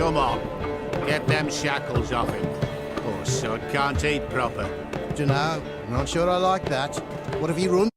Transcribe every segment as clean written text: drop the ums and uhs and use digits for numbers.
Come on. Get them shackles off him. Poor sod can't eat proper. Dunno, not sure I like that. What have you run?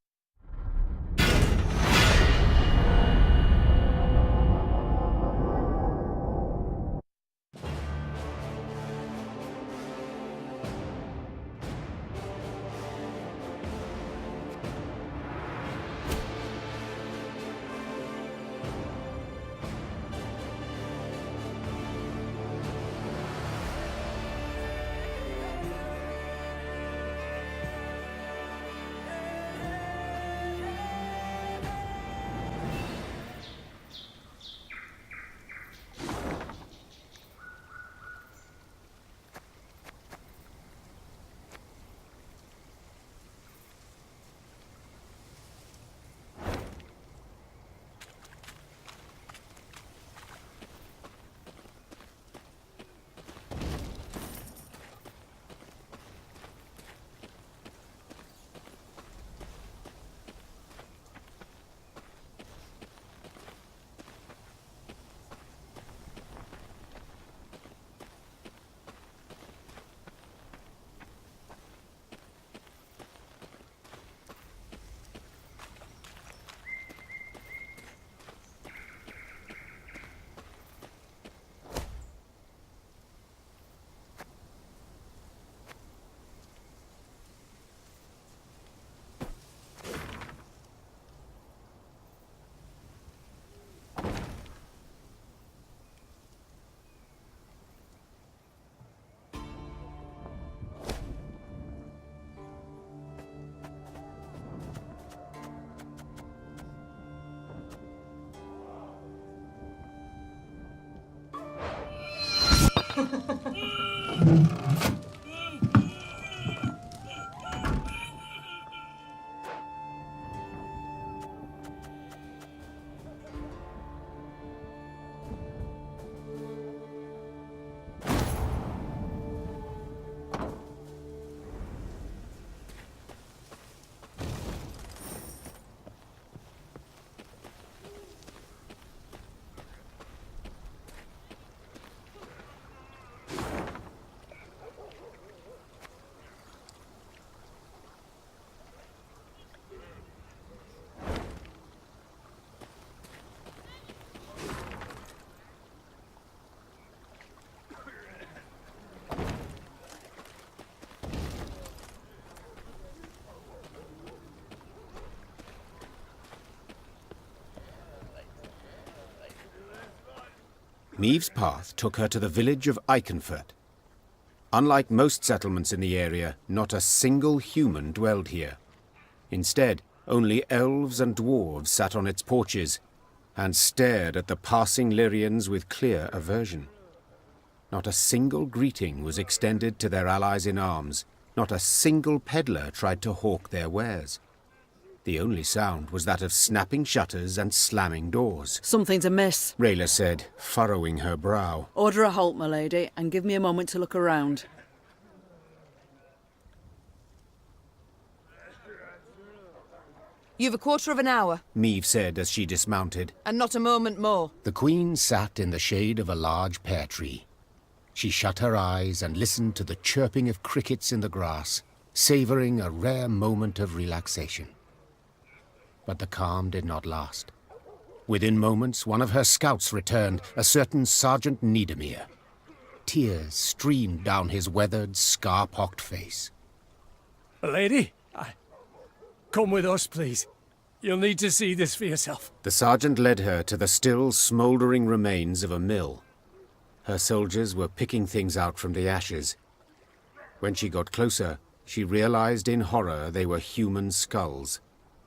Maeve's path took her to the village of Eichenfurt. Unlike most settlements in the area, not a single human dwelled here. Instead, only elves and dwarves sat on its porches and stared at the passing Lyrians with clear aversion. Not a single greeting was extended to their allies in arms. Not a single peddler tried to hawk their wares. The only sound was that of snapping shutters and slamming doors. Something's amiss. Rayla said, furrowing her brow. Order a halt, my lady, and give me a moment to look around. You've a quarter of an hour. Maeve said as she dismounted. And not a moment more. The Queen sat in the shade of a large pear tree. She shut her eyes and listened to the chirping of crickets in the grass, savouring a rare moment of relaxation. But the calm did not last. Within moments, one of her scouts returned, a certain Sergeant Niedermere. Tears streamed down his weathered, scar-pocked face. Lady, come with us, please. You'll need to see this for yourself. The sergeant led her to the still smouldering remains of a mill. Her soldiers were picking things out from the ashes. When she got closer, she realized in horror they were human skulls.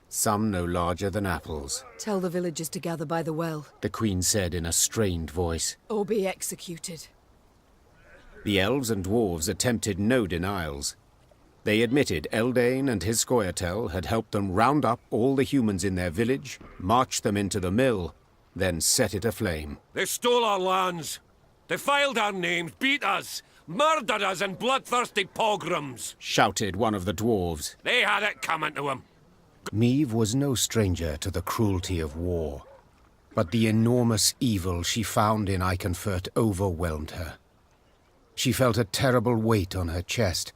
Some no larger than apples. Tell the villagers to gather by the well. The Queen said in a strained voice. Or be executed. The elves and dwarves attempted no denials. They admitted Eldane and his Scoia'tael had helped them round up all the humans in their village, march them into the mill, then set it aflame. They stole our lands, defiled our names, beat us, murdered us in bloodthirsty pogroms, shouted one of the dwarves. They had it coming to them. Maeve was no stranger to the cruelty of war. But the enormous evil she found in Eichenfurt overwhelmed her. She felt a terrible weight on her chest.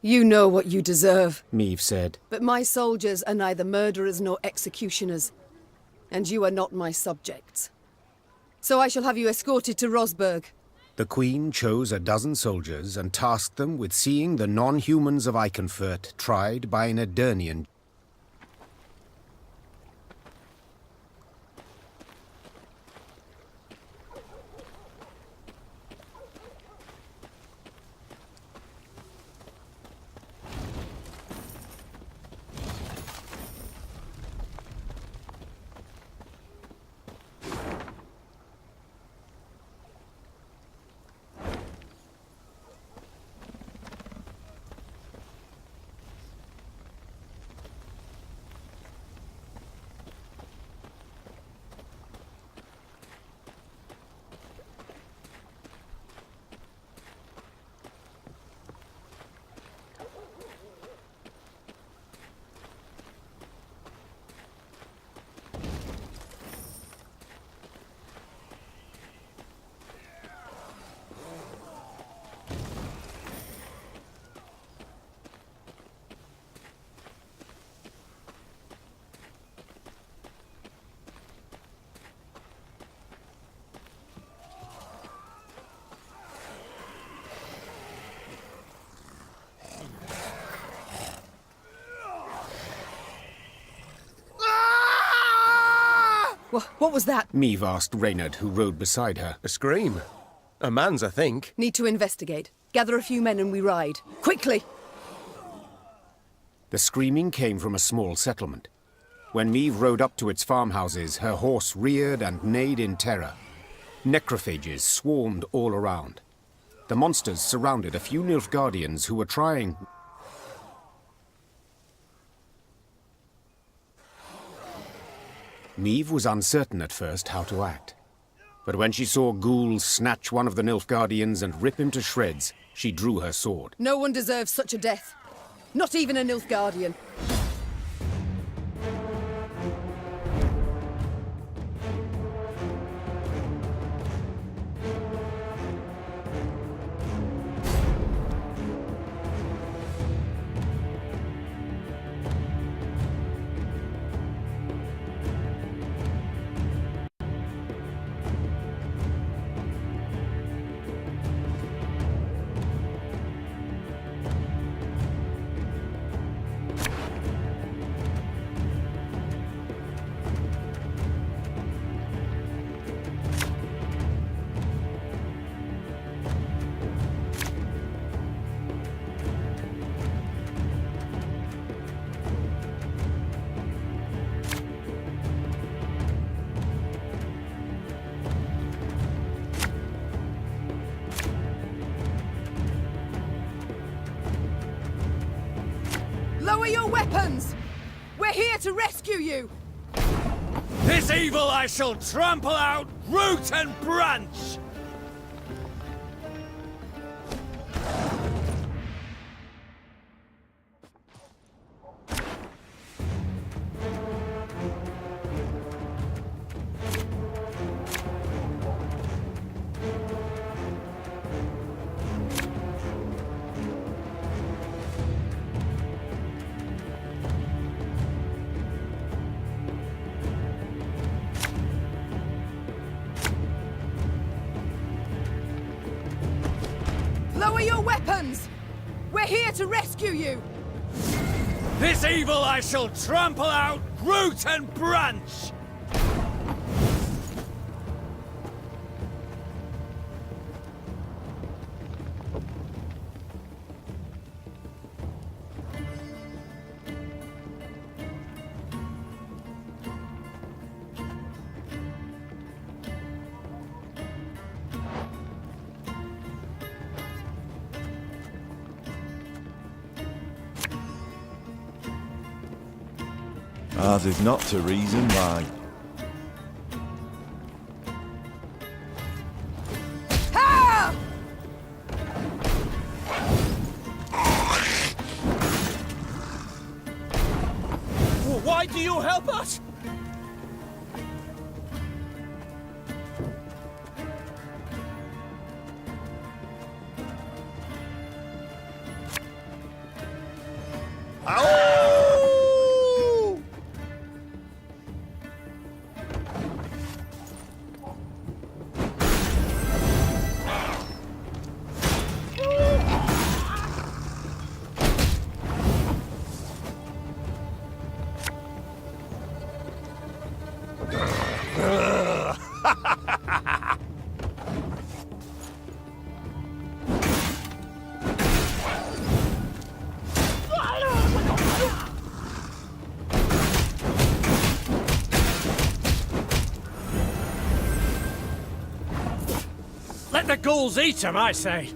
You know what you deserve. Meve said. But my soldiers are neither murderers nor executioners. And you are not my subjects. So I shall have you escorted to Rosberg. The Queen chose a dozen soldiers and tasked them with seeing the non-humans of Eichenfurt tried by an Edirnian. What was that? Meve asked Reynard, who rode beside her. A scream. A man's, I think. Need to investigate. Gather a few men and we ride. Quickly! The screaming came from a small settlement. When Meve rode up to its farmhouses, her horse reared and neighed in terror. Necrophages swarmed all around. The monsters surrounded a few Nilfgaardians who were trying... Meve was uncertain at first how to act. But when she saw ghouls snatch one of the Nilfgaardians and rip him to shreds, she drew her sword. No one deserves such a death. Not even a Nilfgaardian. Lower your weapons! We're here to rescue you! This evil I shall trample out, root and branch! Lower your weapons! We're here to rescue you! This evil I shall trample out, root and branch! Ours is not to reason why. Why do you help us? Let the ghouls eat him, I say.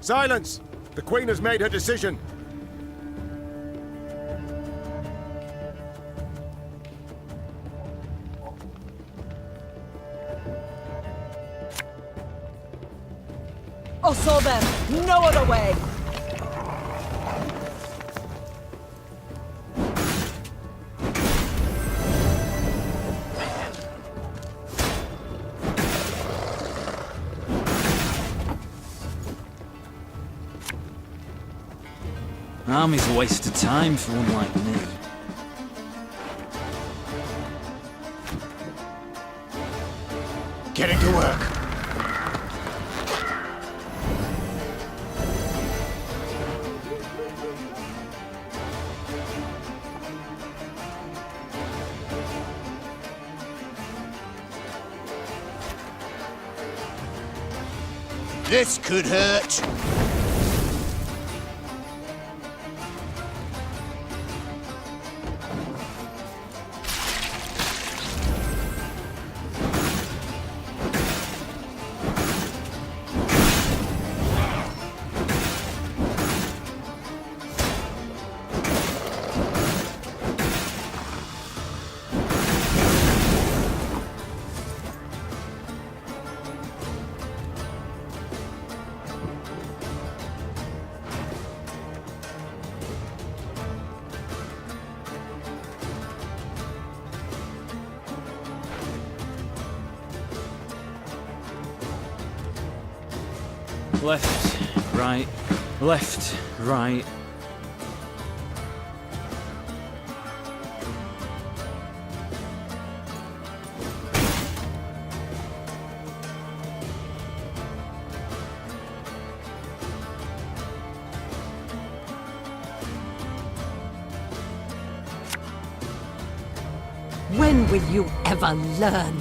Silence! The Queen has made her decision. Also then, no other way! Army's a waste of time for one like me. Getting to work. This could hurt. Left, right, left, right. When will you ever learn?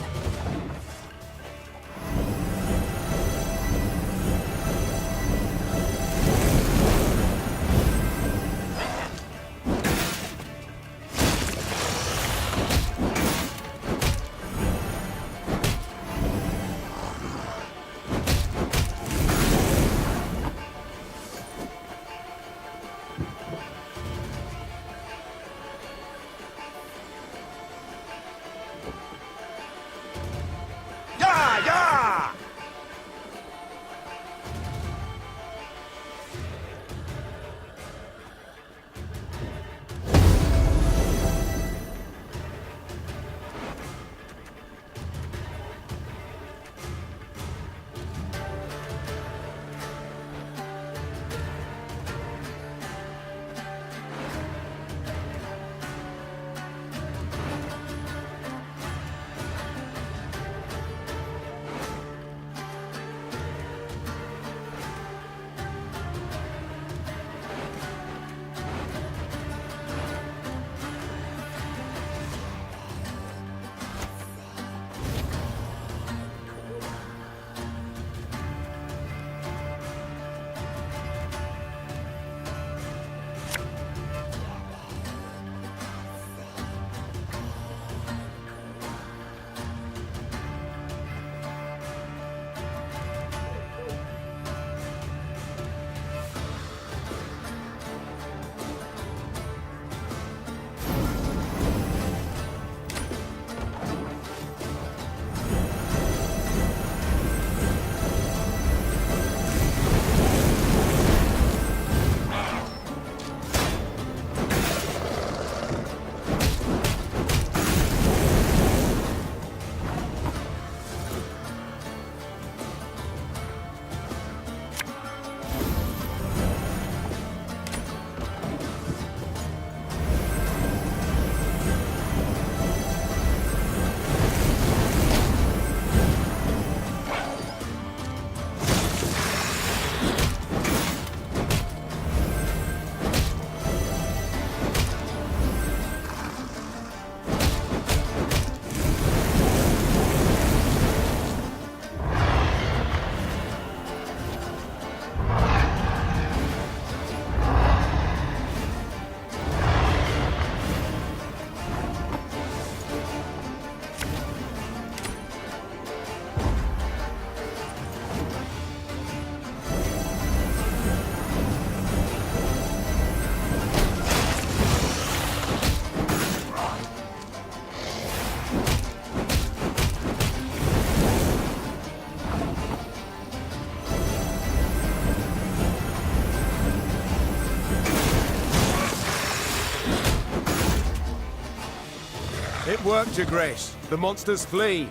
work, Your Grace. The monsters flee.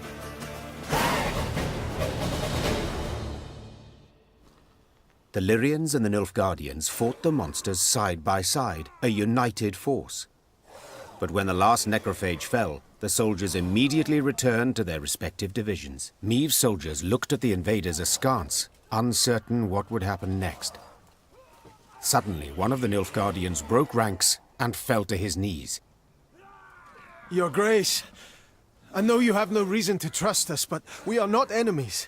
The Lyrians and the Nilfgaardians fought the monsters side by side, a united force. But when the last necrophage fell, the soldiers immediately returned to their respective divisions. Meave's soldiers looked at the invaders askance, uncertain what would happen next. Suddenly, one of the Nilfgaardians broke ranks and fell to his knees. Your Grace, I know you have no reason to trust us, but we are not enemies.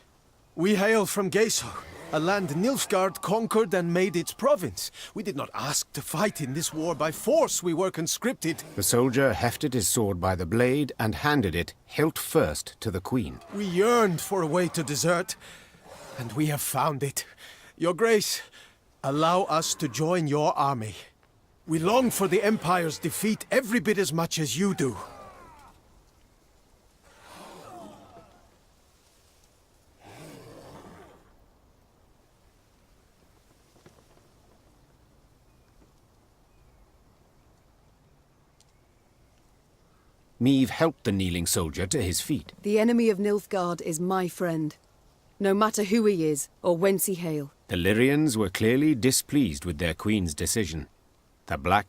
We hail from Geso, a land Nilfgaard conquered and made its province. We did not ask to fight in this war by force. We were conscripted. The soldier hefted his sword by the blade and handed it, hilt first, to the queen. We yearned for a way to desert, and we have found it. Your Grace, allow us to join your army. We long for the Empire's defeat every bit as much as you do. Meave helped the kneeling soldier to his feet. The enemy of Nilfgaard is my friend, no matter who he is or whence he hail. The Lyrians were clearly displeased with their queen's decision. The Black...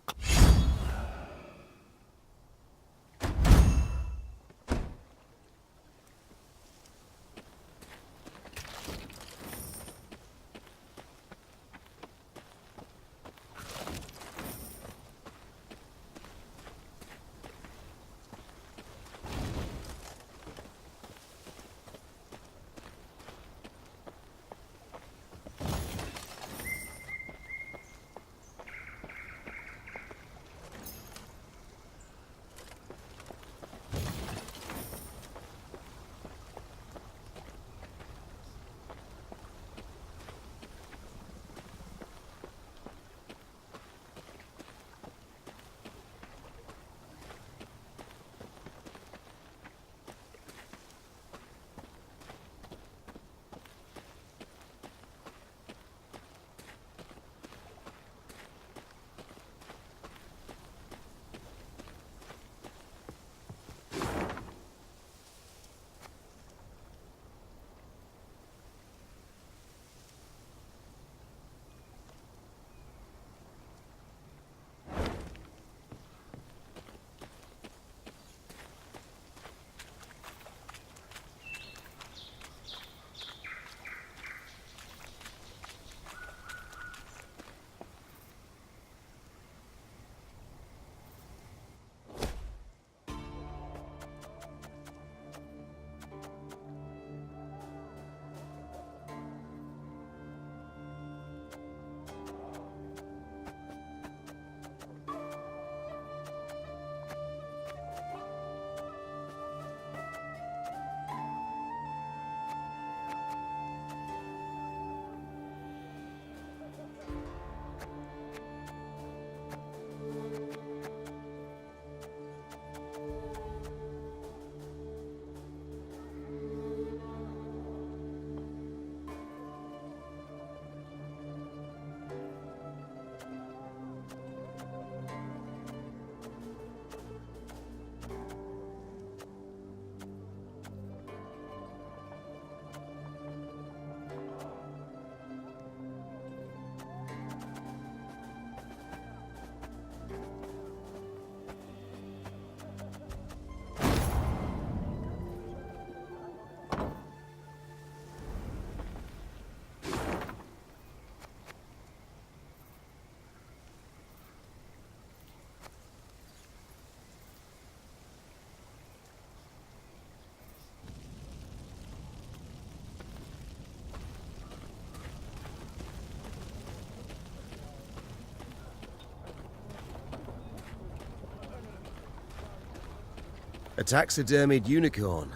A taxidermied unicorn.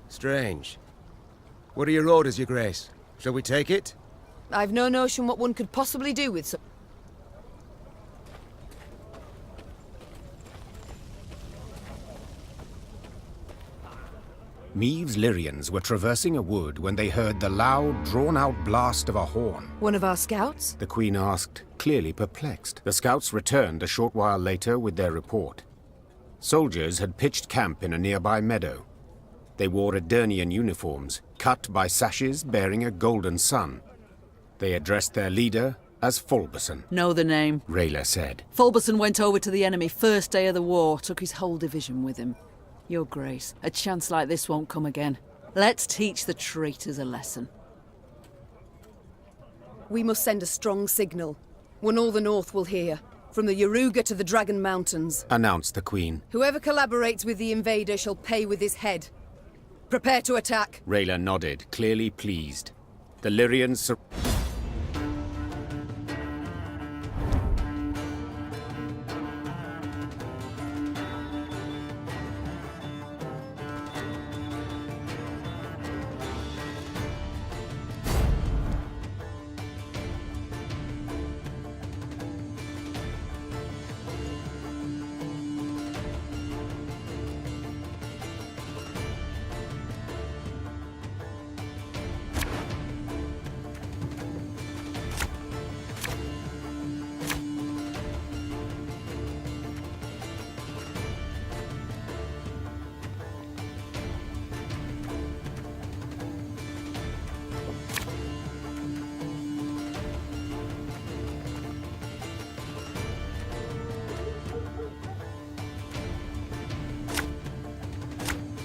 Strange. What are your orders, Your Grace? Shall we take it? I've no notion what one could possibly do with such. Meave's Lyrians were traversing a wood when they heard the loud, drawn-out blast of a horn. One of our scouts? The Queen asked, clearly perplexed. The scouts returned a short while later with their report. Soldiers had pitched camp in a nearby meadow. They wore Edirnian uniforms, cut by sashes bearing a golden sun. They addressed their leader as Fulberson. Know the name. Rayla said. Fulberson went over to the enemy first day of the war, took his whole division with him. Your Grace, a chance like this won't come again. Let's teach the traitors a lesson. We must send a strong signal. One all the North will hear. From the Yaruga to the Dragon Mountains. Announced the Queen. Whoever collaborates with the invader shall pay with his head. Prepare to attack. Rayla nodded, clearly pleased. The Lyrians...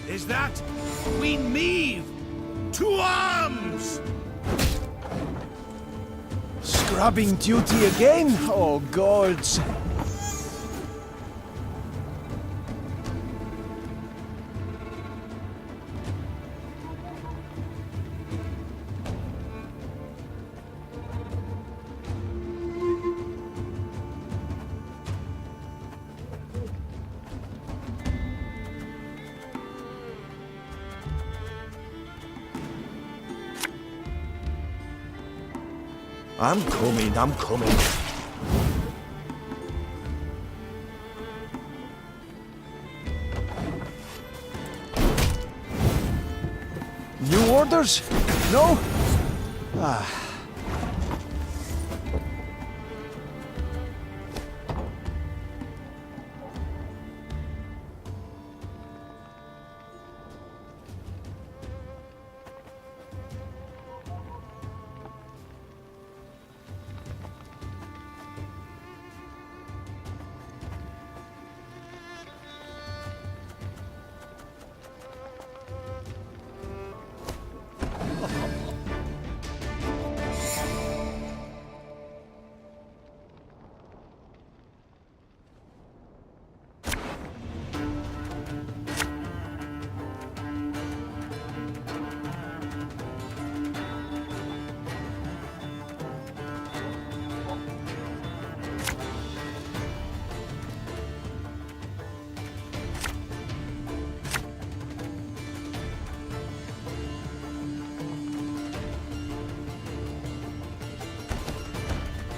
Is that Queen Maeve? To arms! Scrubbing duty again? Oh, gods. I'm coming, I'm coming. New orders? No? Ah.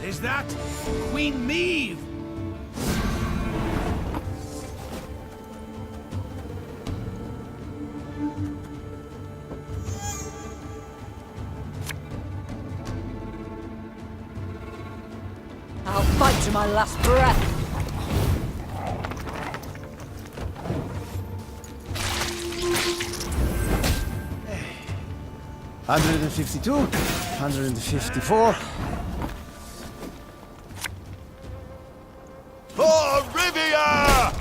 Is that Queen Maeve? I'll fight to my last breath. $152, $154. For Rivia!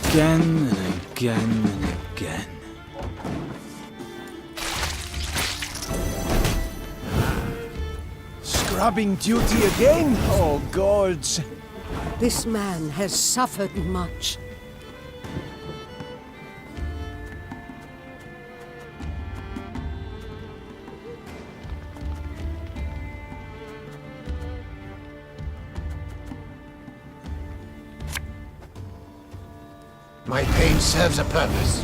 Again and again and again. Scrubbing duty again? Oh, gods. This man has suffered much. My pain serves a purpose.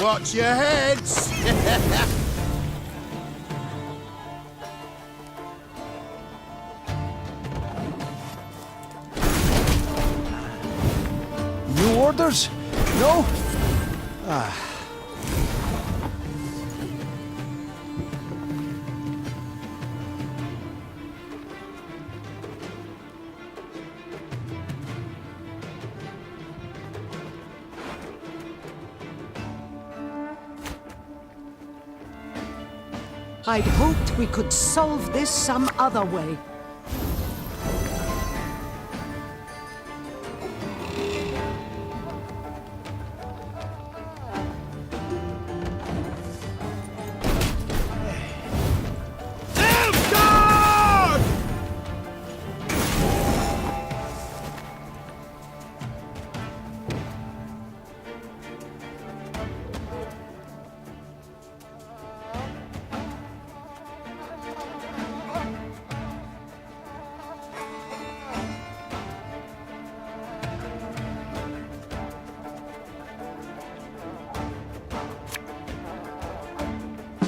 Watch your heads! New orders? No? I'd hoped we could solve this some other way.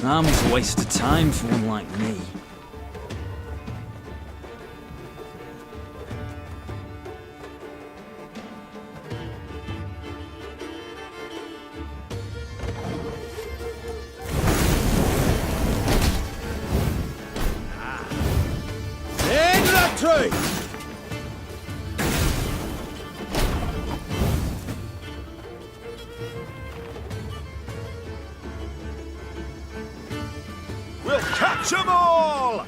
An army's a waste of time for one like me. In the tree! We'll catch 'em all!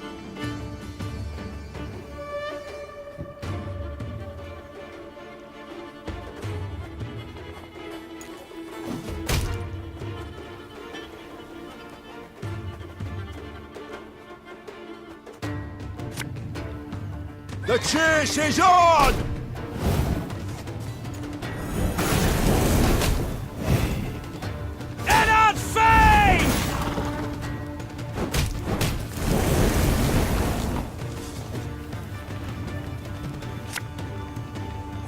The chase is on! Eddard Fane!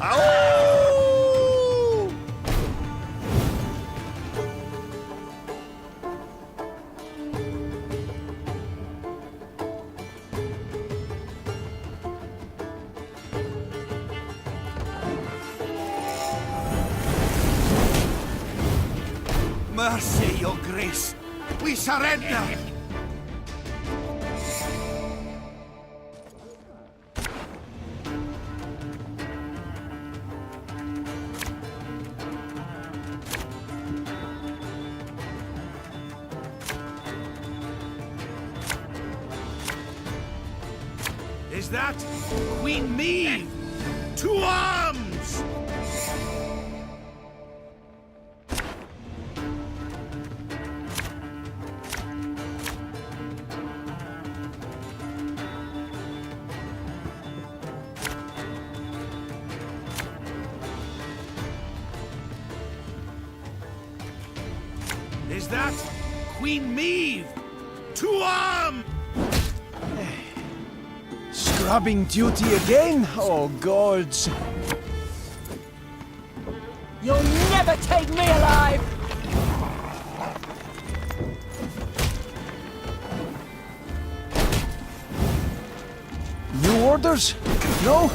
Ow! Mercy, your grace. We surrender. Is that Queen Meve? To arms! Is that Queen Meve? To arms! Scrubbing duty again? Oh, gods. You'll never take me alive! New orders? No?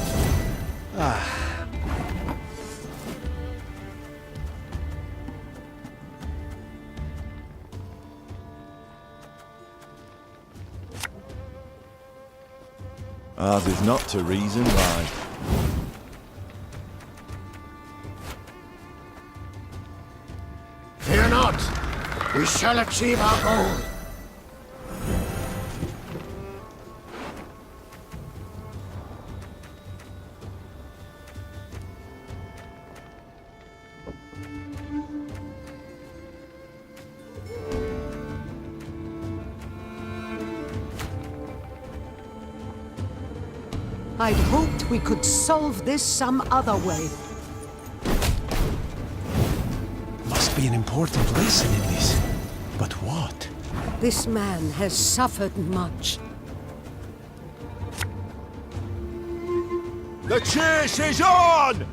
Ours is not to reason right. Fear not. We shall achieve our goal. I'd hoped we could solve this some other way. Must be an important lesson in this. But what? This man has suffered much. The chase is on!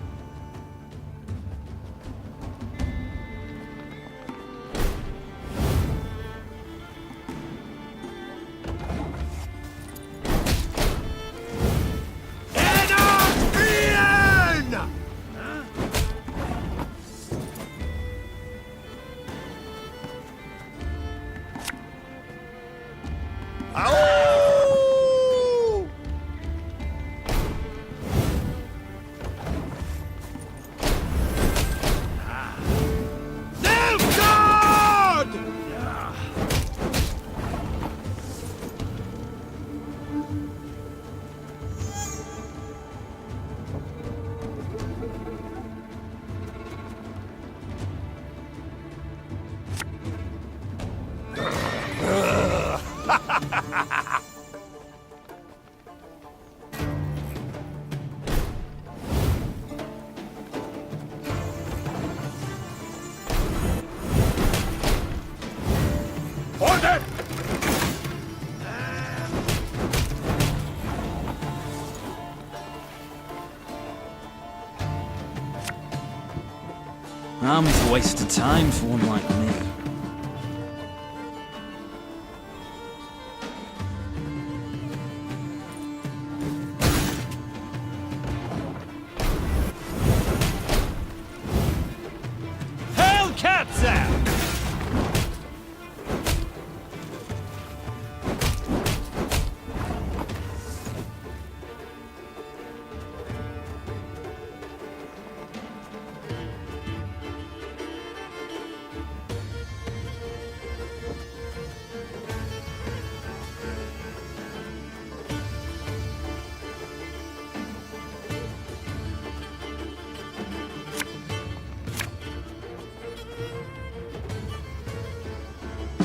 Army's a waste of time for one like me. Hellcatzer!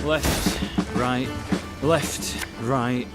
Left, right, left, right.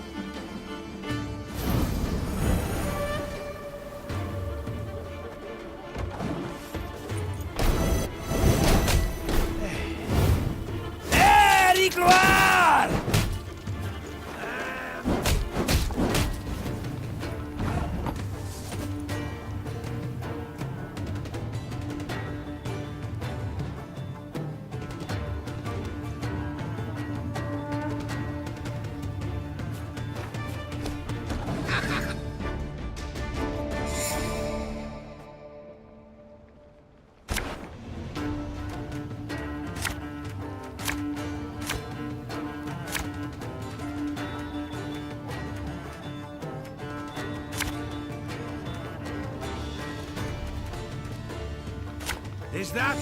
Is that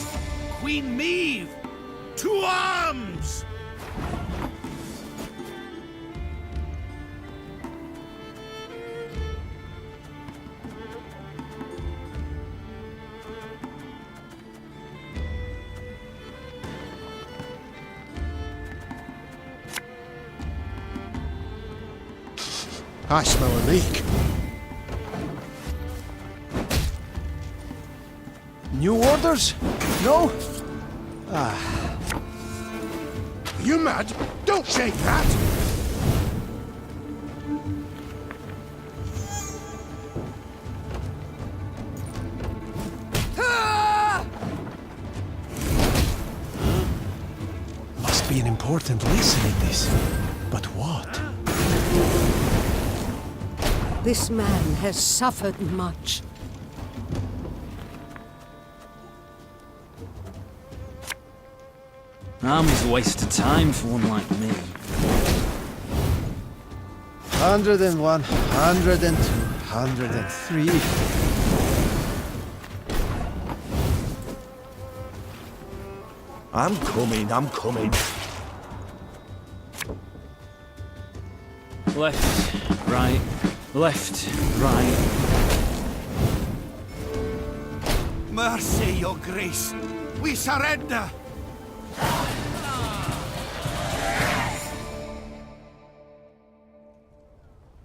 Queen Maeve? To arms! I smell a leak. New orders? No? You mad? Don't shake that! Must be an important lesson in this. But what? This man has suffered much. Army's a waste of time for one like me. 101, 102, 103. I'm coming. Left, right, left, right. Mercy, your grace. We surrender.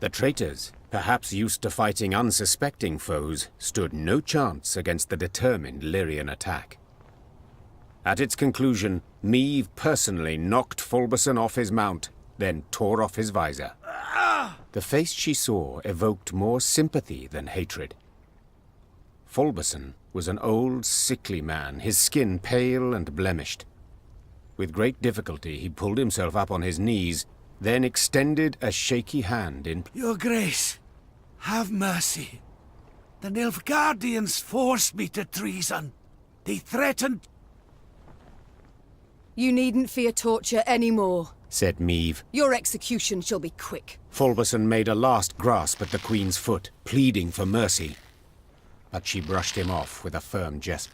The traitors, perhaps used to fighting unsuspecting foes, stood no chance against the determined Lyrian attack. At its conclusion, Maeve personally knocked Fulberson off his mount, then tore off his visor. The face she saw evoked more sympathy than hatred. Fulberson was an old, sickly man, his skin pale and blemished. With great difficulty, he pulled himself up on his knees, then extended a shaky hand in... Your grace, have mercy. The Nilfgaardians forced me to treason. They threatened... You needn't fear torture anymore. said Maeve. Your execution shall be quick. Fulberson made a last grasp at the Queen's foot, pleading for mercy. But she brushed him off with a firm gesture.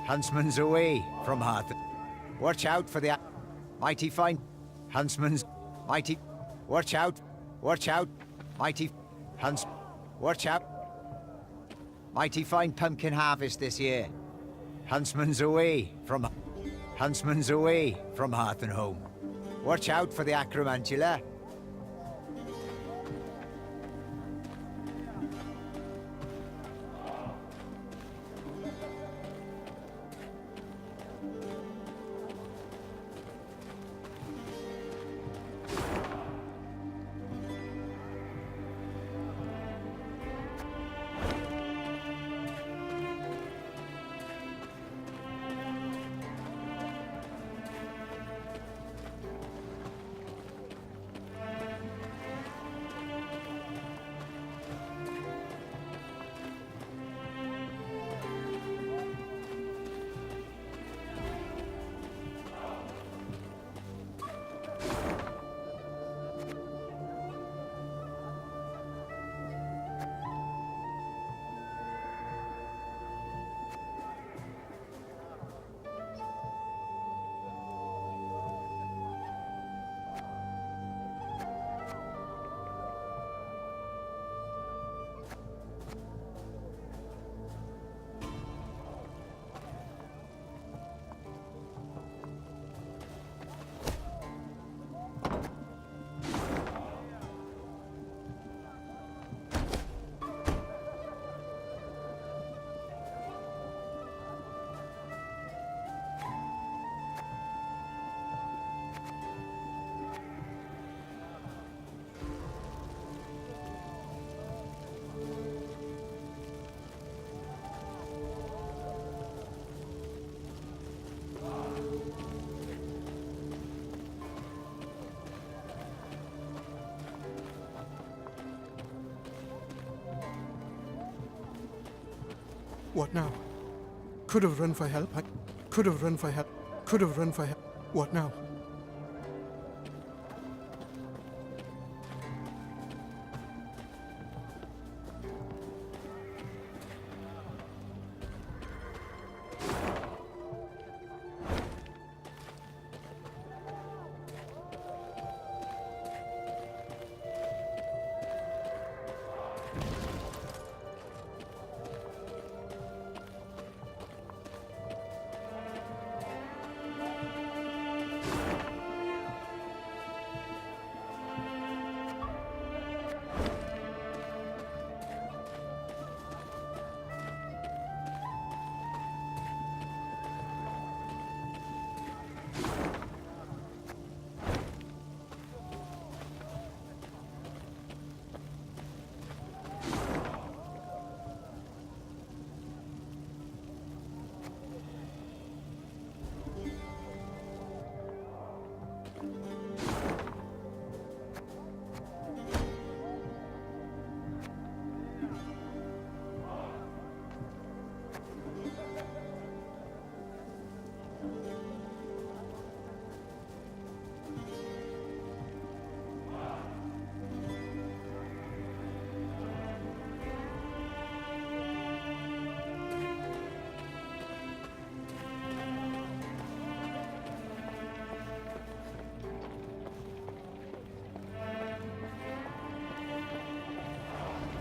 Huntsman's away from Hearth. Watch out for the mighty fine huntsman's mighty. Watch out! Watch out! Mighty hunts. Watch out! Mighty fine pumpkin harvest this year. Huntsman's away from Hearth and home. Watch out for the acromantula. What now? Could have run for help. I could have run for help. Could have run for help. What now?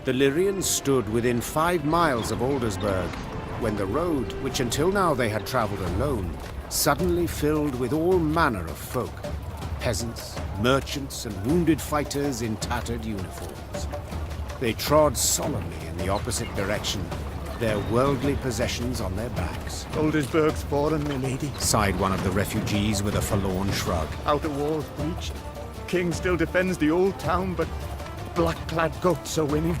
The Lyrians stood within 5 miles of Aldersburg, when the road, which until now they had travelled alone, suddenly filled with all manner of folk. peasants, merchants, and wounded fighters in tattered uniforms. They trod solemnly in the opposite direction, their worldly possessions on their backs. Oldersburg's fallen, my lady. Sighed one of the refugees with a forlorn shrug. Outer walls breached. King still defends the old town, but black-clad goats are winning.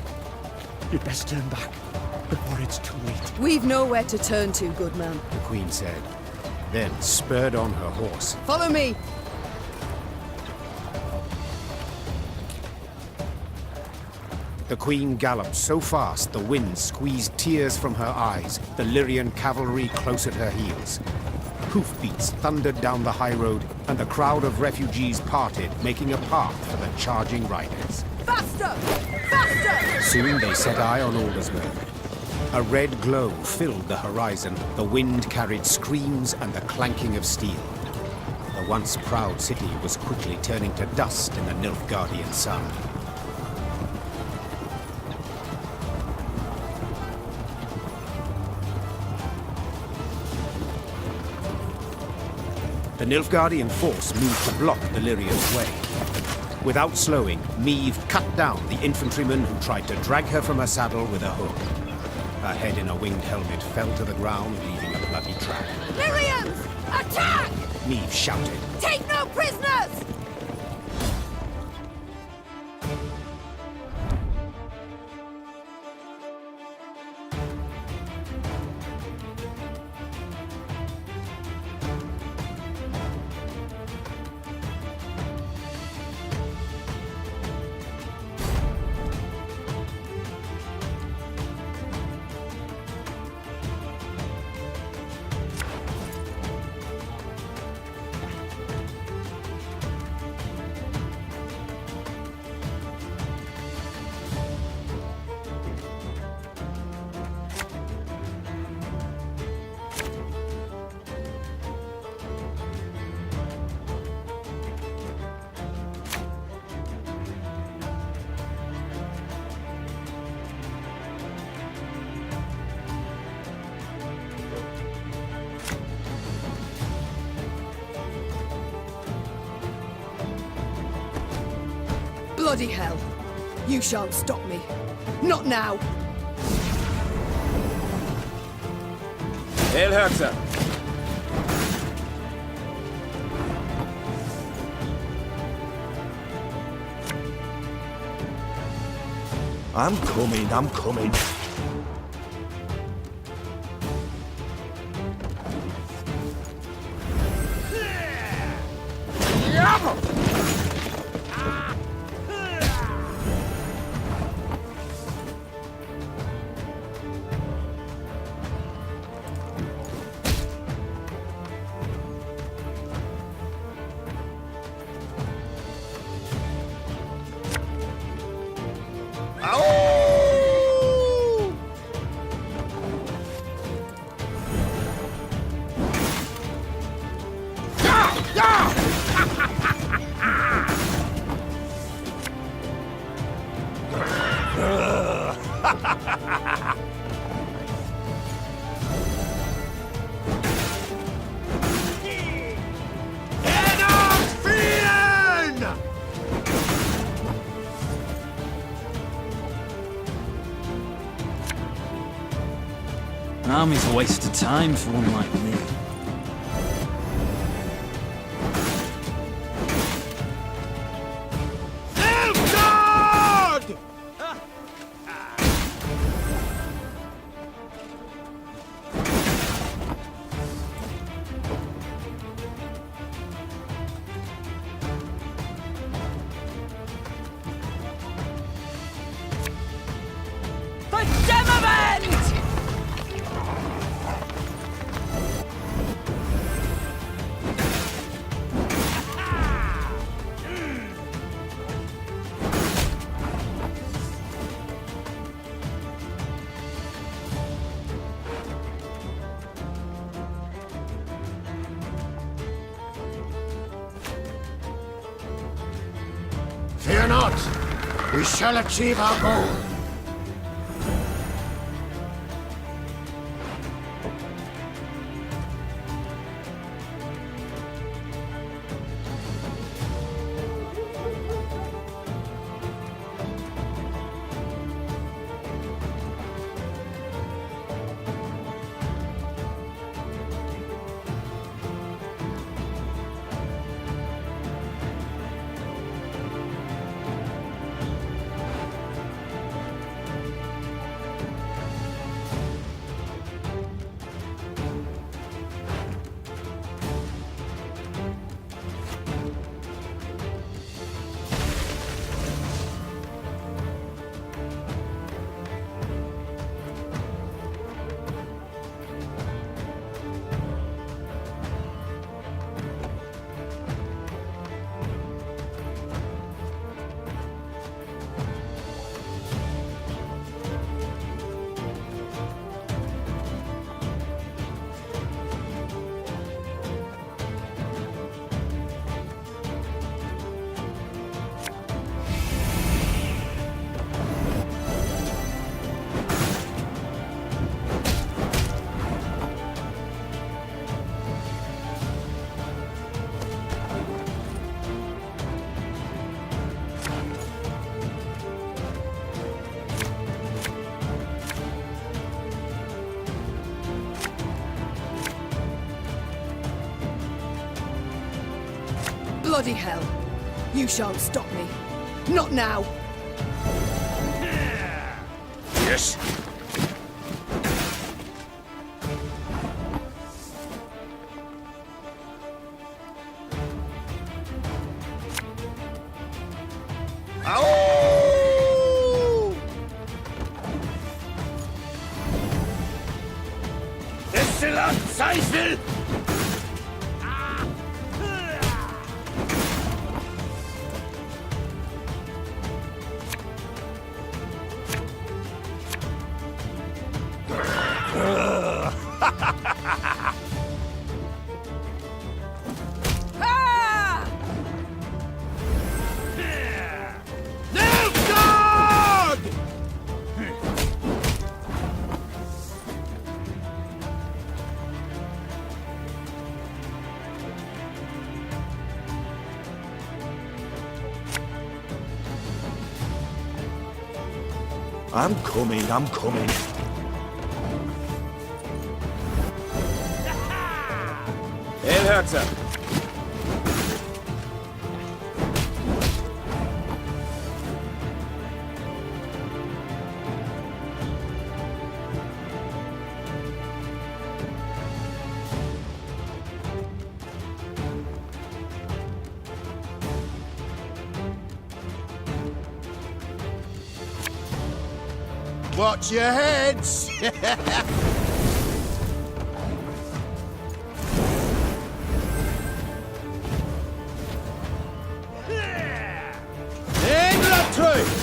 You'd best turn back before it's too late. We've nowhere to turn to, good man. The queen said, then spurred on her horse. Follow me! The queen galloped so fast the wind squeezed tears from her eyes, the Lyrian cavalry close at her heels. Hoofbeats thundered down the high road, and the crowd of refugees parted, making a path for the charging riders. Faster! Faster! Soon they set eye on Aldersburg. A red glow filled the horizon, the wind carried screams and the clanking of steel. The once proud city was quickly turning to dust in the Nilfgaardian sun. The Nilfgaardian force moved to block the Lyrians' way. Without slowing, Meve cut down the infantryman who tried to drag her from her saddle with a hook. Her head in a winged helmet fell to the ground, leaving a bloody track. Lyrians! Attack! Meve shouted. Take no prisoners! Bloody hell! You shan't stop me. Not now! Hail, Herzer! I'm coming. An army's a waste of time for one like me. Fear not! We shall achieve our goal! Bloody hell! You shan't stop me. Not now! Yes. Au! Exzellent, Zeichel! I'm coming, I'm coming. Elhörzer! Watch your heads! In la truth!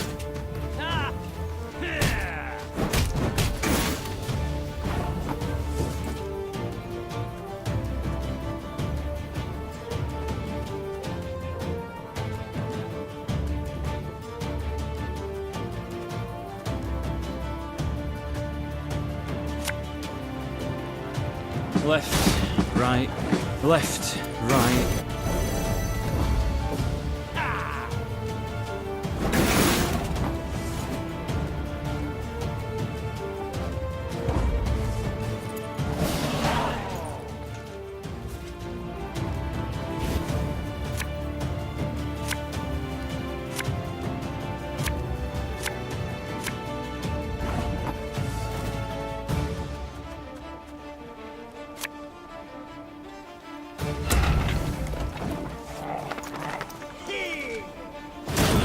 Left, right, left, right.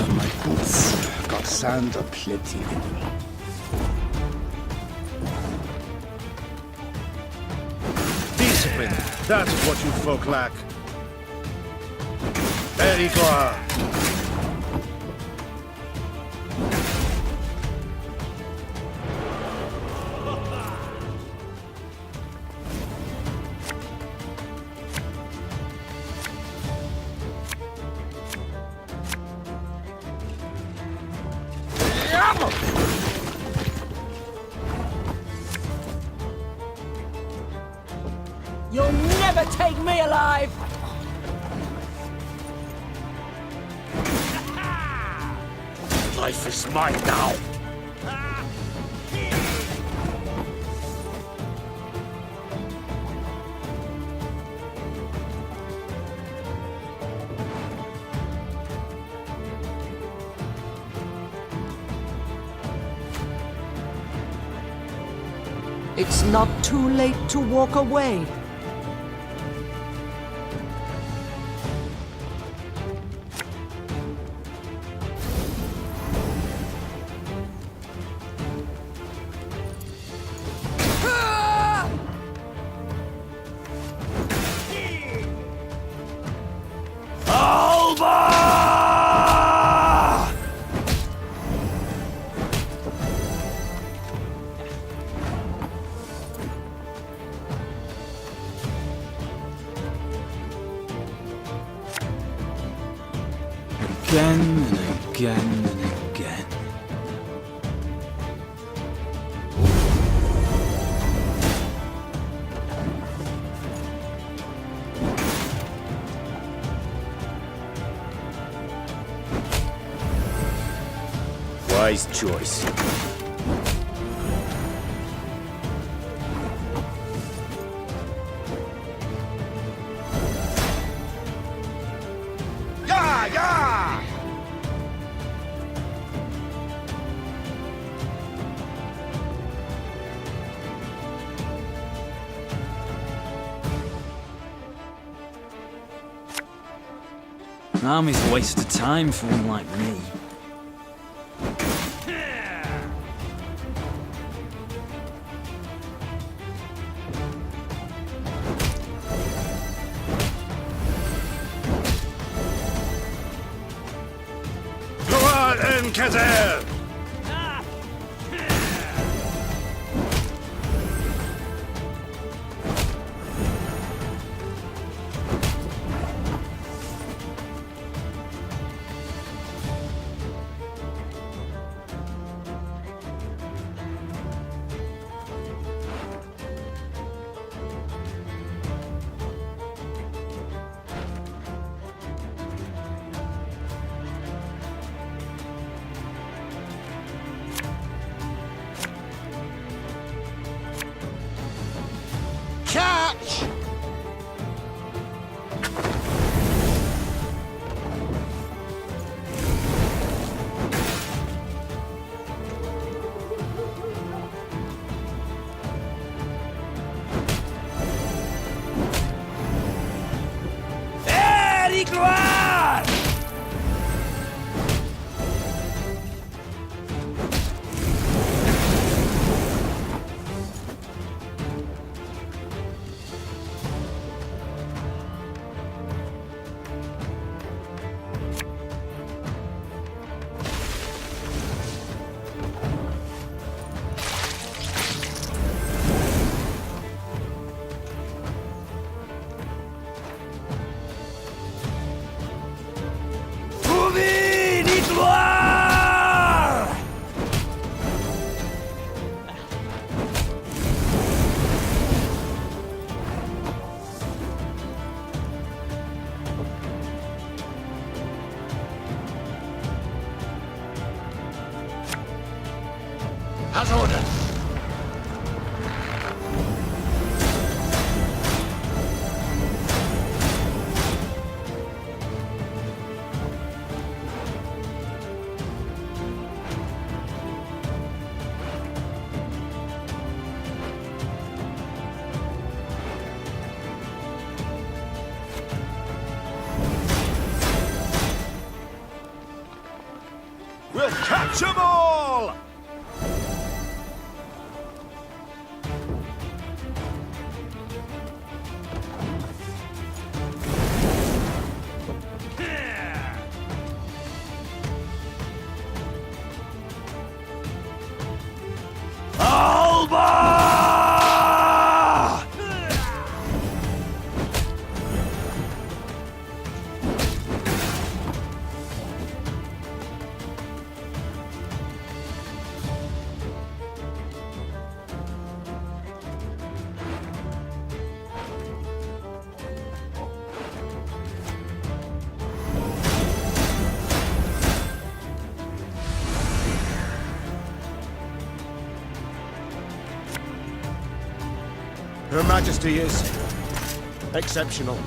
My boots got sand aplenty in them. Discipline, that's what you folk lack. Very glad. You'll never take me alive! Life is mine now. It's not too late to walk away. Again and again and again. Wise choice. Yeah! An army's a waste of time for one like me. Kazer! Catch! Very gloire! As ordered. We'll catch 'em all! Her Majesty is exceptional.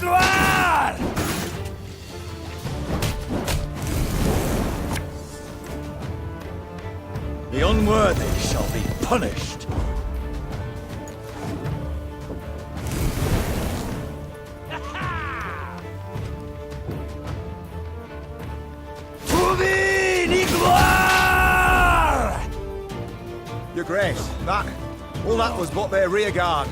Gloire! The unworthy shall be punished. Your Grace, that was but their rear guard.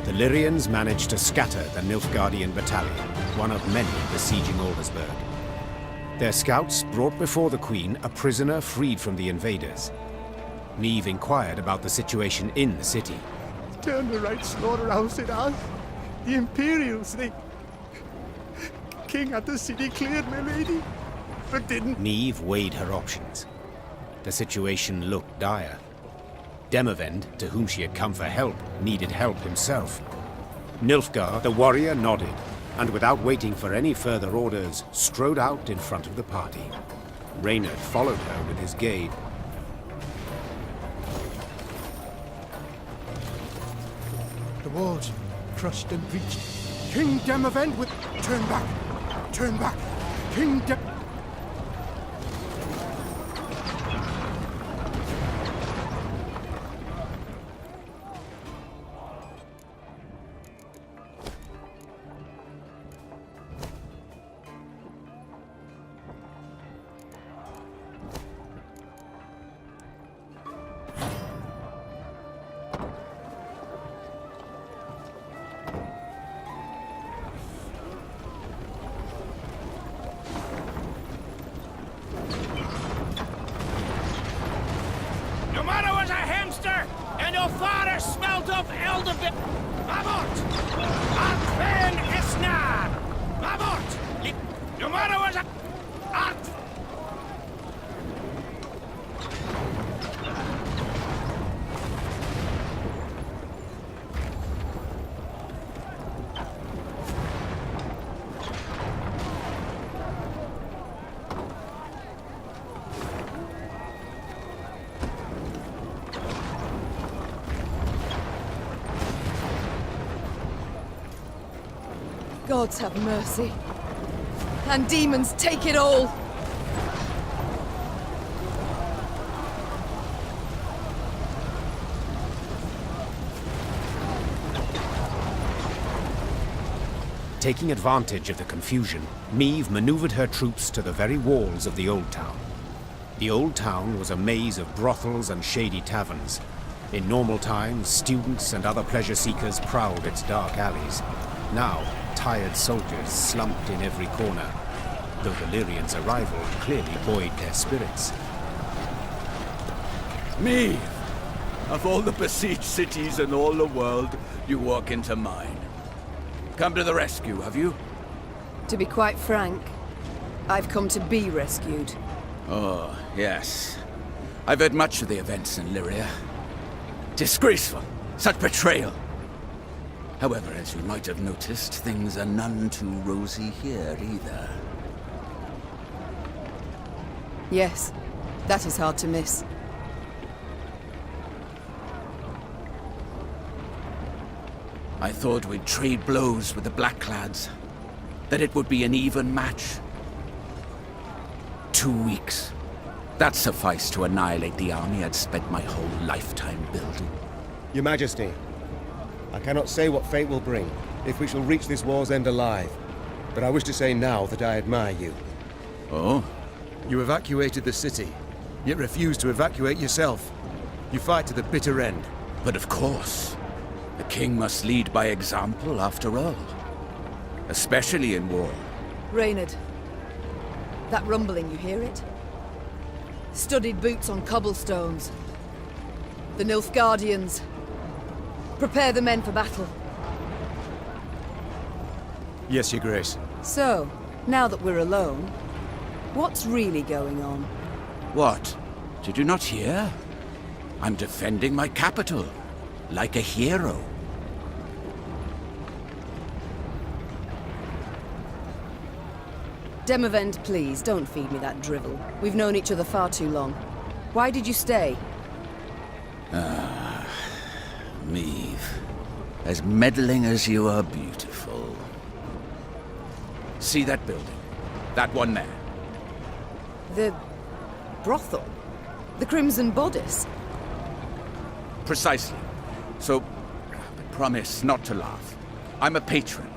The Lyrians managed to scatter the Nilfgaardian battalion, one of many besieging Aldersburg. Their scouts brought before the Queen a prisoner freed from the invaders. Niamh inquired about the situation in the city. turned a right slaughterhouse, it has. The Imperials, they... King had the city cleared, my lady, but didn't... Niamh weighed her options. The situation looked dire. Demavend, to whom she had come for help, needed help himself. Nilfgaard, the warrior, nodded, and without waiting for any further orders, strode out in front of the party. Reynard followed her with his gaze. The walls, crushed and breached. King Demavend with... Turn back! Turn back! King Dem... Your mother was a hamster, and your father smelt of elderberry. Mabort! Artven Esnar! Mabort! Your mother was a... Art... Gods have mercy. And demons take it all! Taking advantage of the confusion, Niamh maneuvered her troops to the very walls of the Old Town. The Old Town was a maze of brothels and shady taverns. In normal times, students and other pleasure seekers prowled its dark alleys. Now, tired soldiers slumped in every corner, though Valyrian's arrival clearly buoyed their spirits. Me! Of all the besieged cities in all the world, you walk into mine. Come to the rescue, have you? To be quite frank, I've come to be rescued. Oh, yes. I've heard much of the events in Lyria. Disgraceful! Such betrayal! However, as you might have noticed, things are none too rosy here either. Yes, that is hard to miss. I thought we'd trade blows with the Blackclads. That it would be an even match. 2 weeks. That sufficed to annihilate the army I'd spent my whole lifetime building. Your Majesty, I cannot say what fate will bring, if we shall reach this war's end alive. But I wish to say now that I admire you. Oh? You evacuated the city, yet refused to evacuate yourself. You fight to the bitter end. But of course. The king must lead by example, after all. Especially in war. Reynard, that rumbling, you hear it? Studded boots on cobblestones. The Nilfgaardians. Prepare the men for battle. Yes, Your Grace. So, now that we're alone, what's really going on? What? Did you not hear? I'm defending my capital. Like a hero. Demavend, please, don't feed me that drivel. We've known each other far too long. Why did you stay? Niamh. As meddling as you are beautiful. See that building? That one there. The... brothel? The Crimson Bodice? Precisely. So, but promise not to laugh. I'm a patron.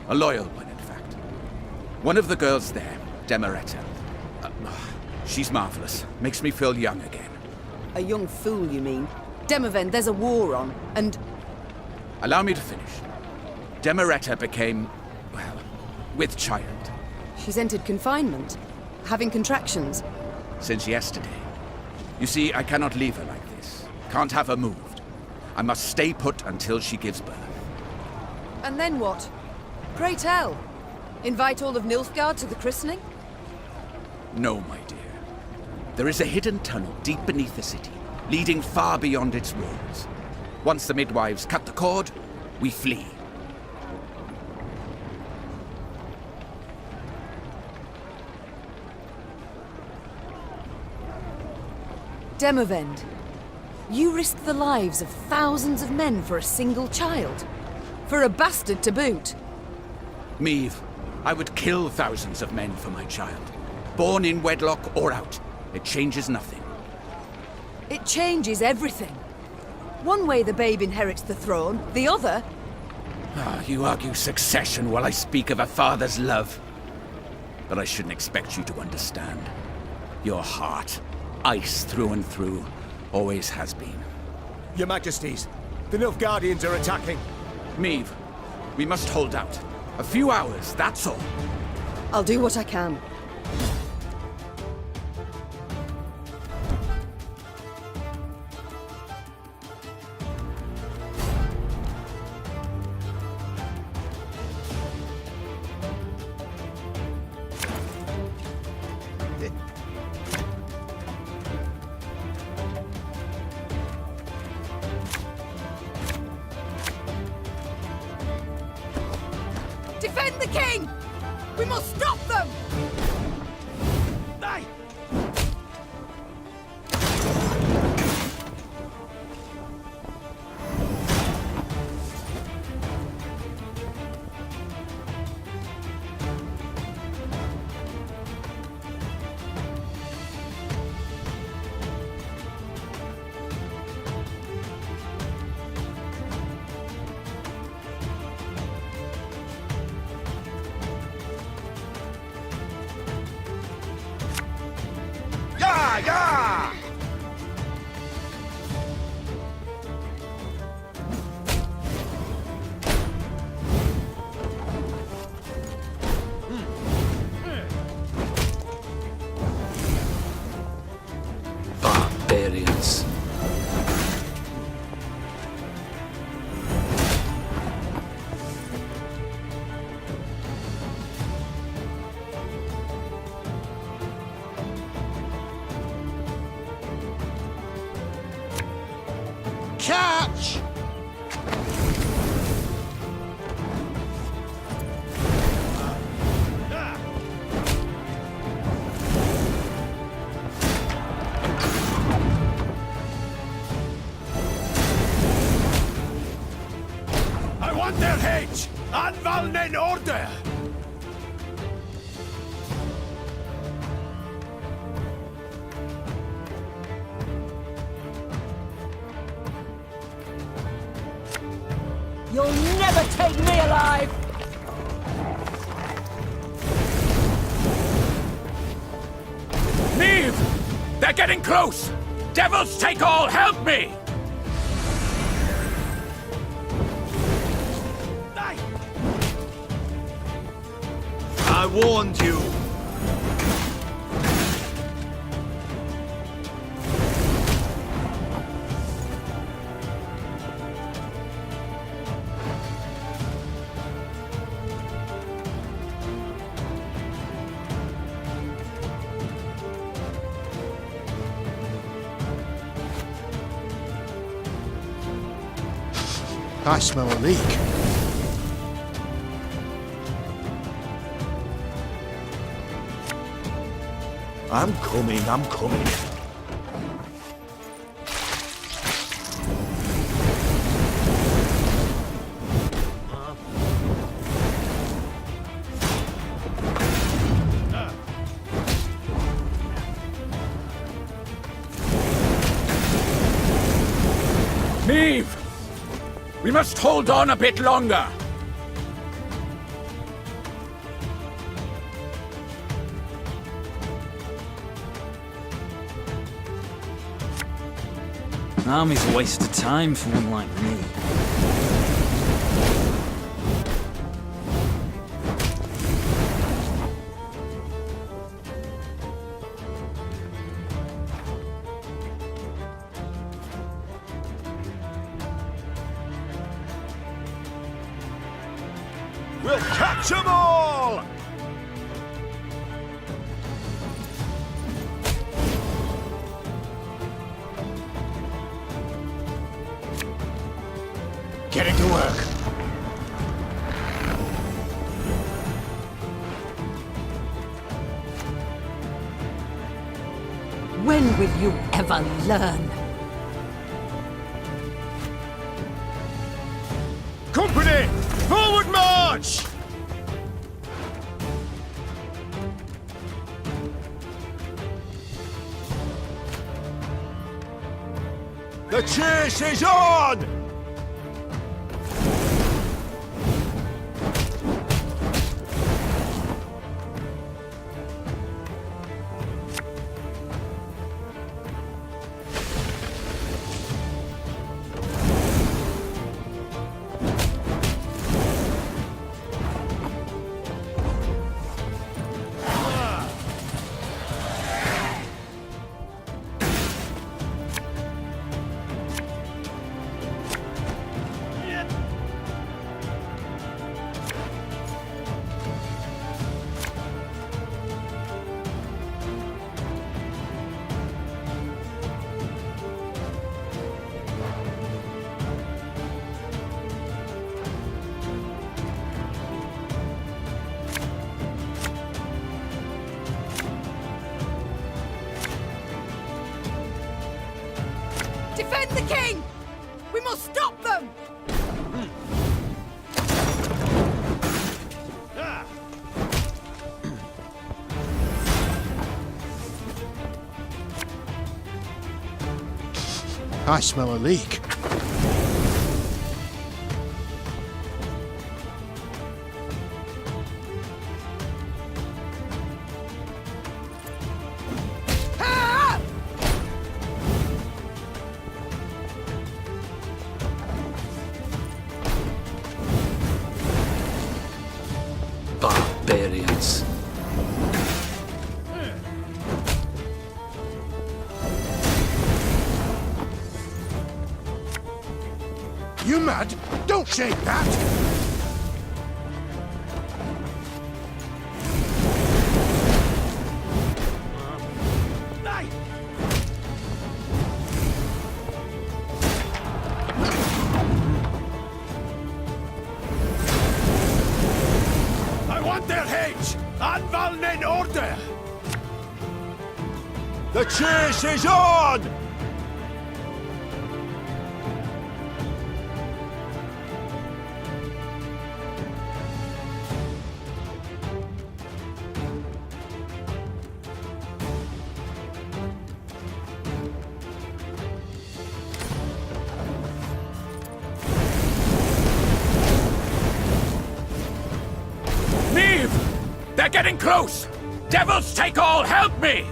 A loyal one, in fact. One of the girls there, Demeretta. She's marvelous. Makes me feel young again. A young fool, you mean? Demavend, there's a war on, and... Allow me to finish. Demeretta became, well, with child. She's entered confinement. Having contractions. Since yesterday. You see, I cannot leave her like this. Can't have her moved. I must stay put until she gives birth. And then what? Pray tell. Invite all of Nilfgaard to the christening? No, my dear. There is a hidden tunnel deep beneath the city, leading far beyond its walls. Once the midwives cut the cord, we flee. Demavend, you risk the lives of thousands of men for a single child? For a bastard to boot? Meve, I would kill thousands of men for my child. Born in wedlock or out, it changes nothing. It changes everything. One way the babe inherits the throne, the other... You argue succession while I speak of a father's love. But I shouldn't expect you to understand. Your heart, ice through and through, always has been. Your Majesties, the Nilfgaardians are attacking. Meve, we must hold out. A few hours, that's all. I'll do what I can. Defend the king! We must stop them! Die! Yeah! Barbarians. Catch! I want their heads! Anvalnen order! You'll never take me alive! Meve! They're getting close! Devils take all, help me! I warned you. I smell a leak. I'm coming, I'm coming. Meve! We must hold on a bit longer. An army's a waste of time for one like me. We'll catch 'em all! Getting to work. When will you ever learn? Company! Forward march! The chase is on! Defend the king! We must stop them! I smell a leak. Barbarians. You mad? Don't shake that! I want their heads! Anvallen in order! The chase is on! Neve! They're getting close! Devils take all, help me!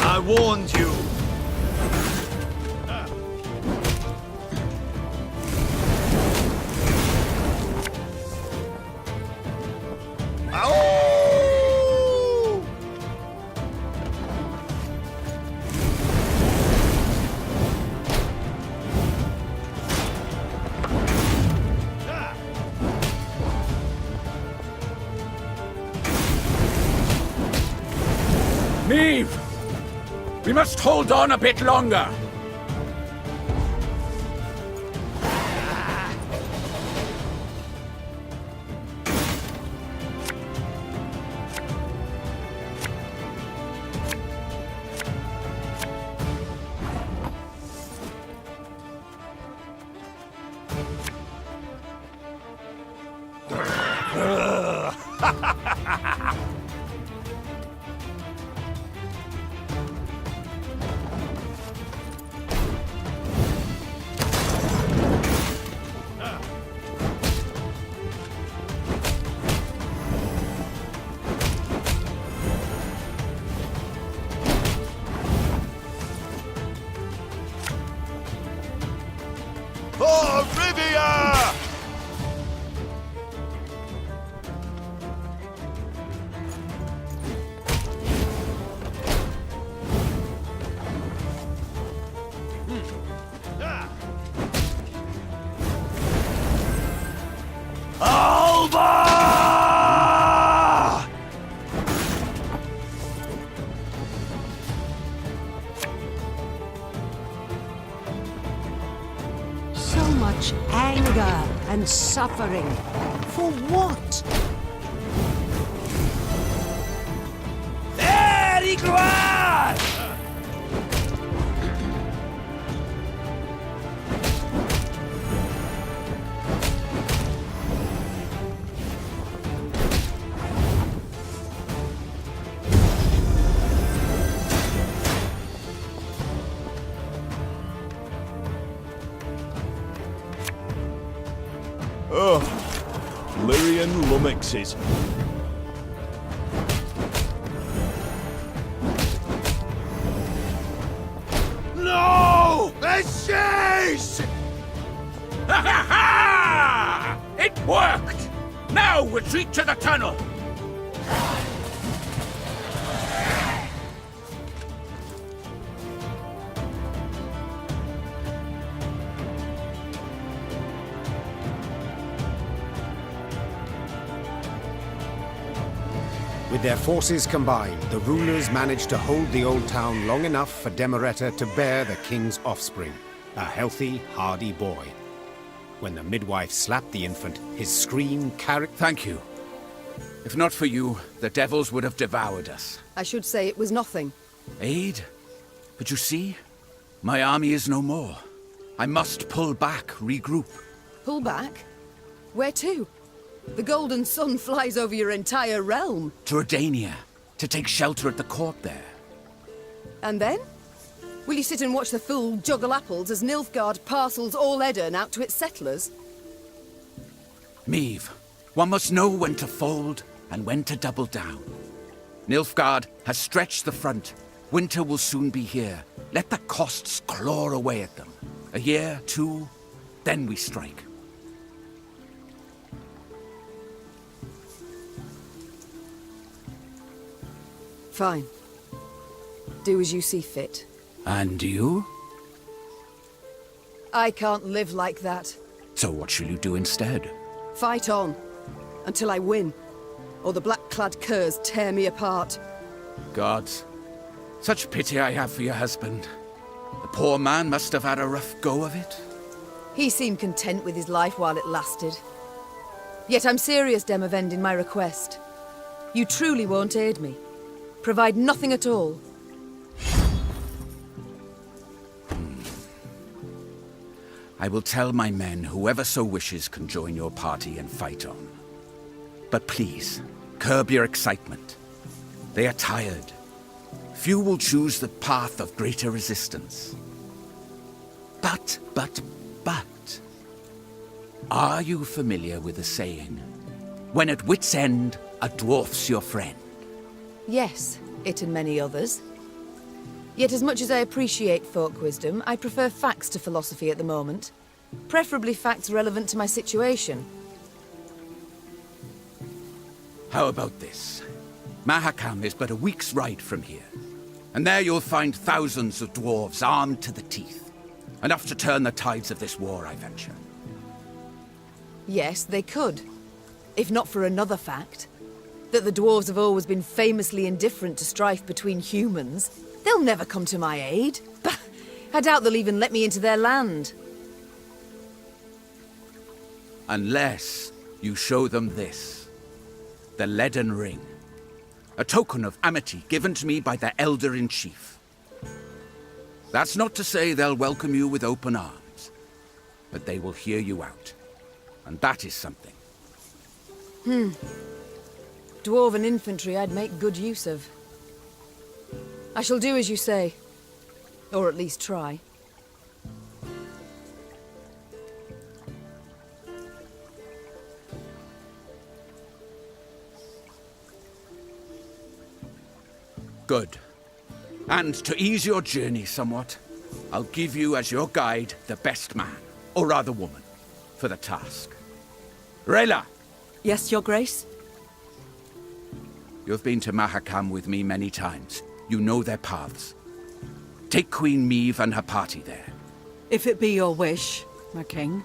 I warned you! Neve! We must hold on a bit longer. For Rivia! much anger and suffering. For what? There, Igloire! Oh, Lyrian lummoxes. No! The chase! Ha ha ha! It worked! Now retreat to the tunnel! With their forces combined, the rulers managed to hold the old town long enough for Demereta to bear the king's offspring, a healthy, hardy boy. When the midwife slapped the infant, his scream carried... Thank you. If not for you, the devils would have devoured us. I should say it was nothing. Aid? But you see, my army is no more. I must pull back, regroup. Pull back? Where to? The golden sun flies over your entire realm. To Redania, to take shelter at the court there. And then? Will you sit and watch the fool juggle apples as Nilfgaard parcels all Edirn out to its settlers? Meve, one must know when to fold and when to double down. Nilfgaard has stretched the front. Winter will soon be here. Let the costs claw away at them. A year, two, then we strike. Fine. Do as you see fit. And you? I can't live like that. So what shall you do instead? Fight on. Until I win. Or the black-clad curs tear me apart. Gods, such pity I have for your husband. The poor man must have had a rough go of it. He seemed content with his life while it lasted. Yet I'm serious, Demavend, in my request. You truly won't aid me. Provide nothing at all. I will tell my men whoever so wishes can join your party and fight on. But please, curb your excitement. They are tired. Few will choose the path of greater resistance. But... Are you familiar with the saying, when at wit's end, a dwarf's your friend? Yes, it and many others. Yet as much as I appreciate folk wisdom, I prefer facts to philosophy at the moment. Preferably facts relevant to my situation. How about this? Mahakam is but a week's ride from here. And there you'll find thousands of dwarves armed to the teeth. Enough to turn the tides of this war, I venture. Yes, they could. If not for another fact. That the dwarves have always been famously indifferent to strife between humans. They'll never come to my aid. Bah! I doubt they'll even let me into their land. Unless you show them this. The leaden ring. A token of amity given to me by the Elder-in-Chief. That's not to say they'll welcome you with open arms. But they will hear you out. And that is something. Dwarven infantry I'd make good use of. I shall do as you say. Or at least try. Good. And to ease your journey somewhat, I'll give you as your guide the best man, or rather woman, for the task. Rayla! Yes, Your Grace? You've been to Mahakam with me many times. You know their paths. Take Queen Meve and her party there. If it be your wish, my king,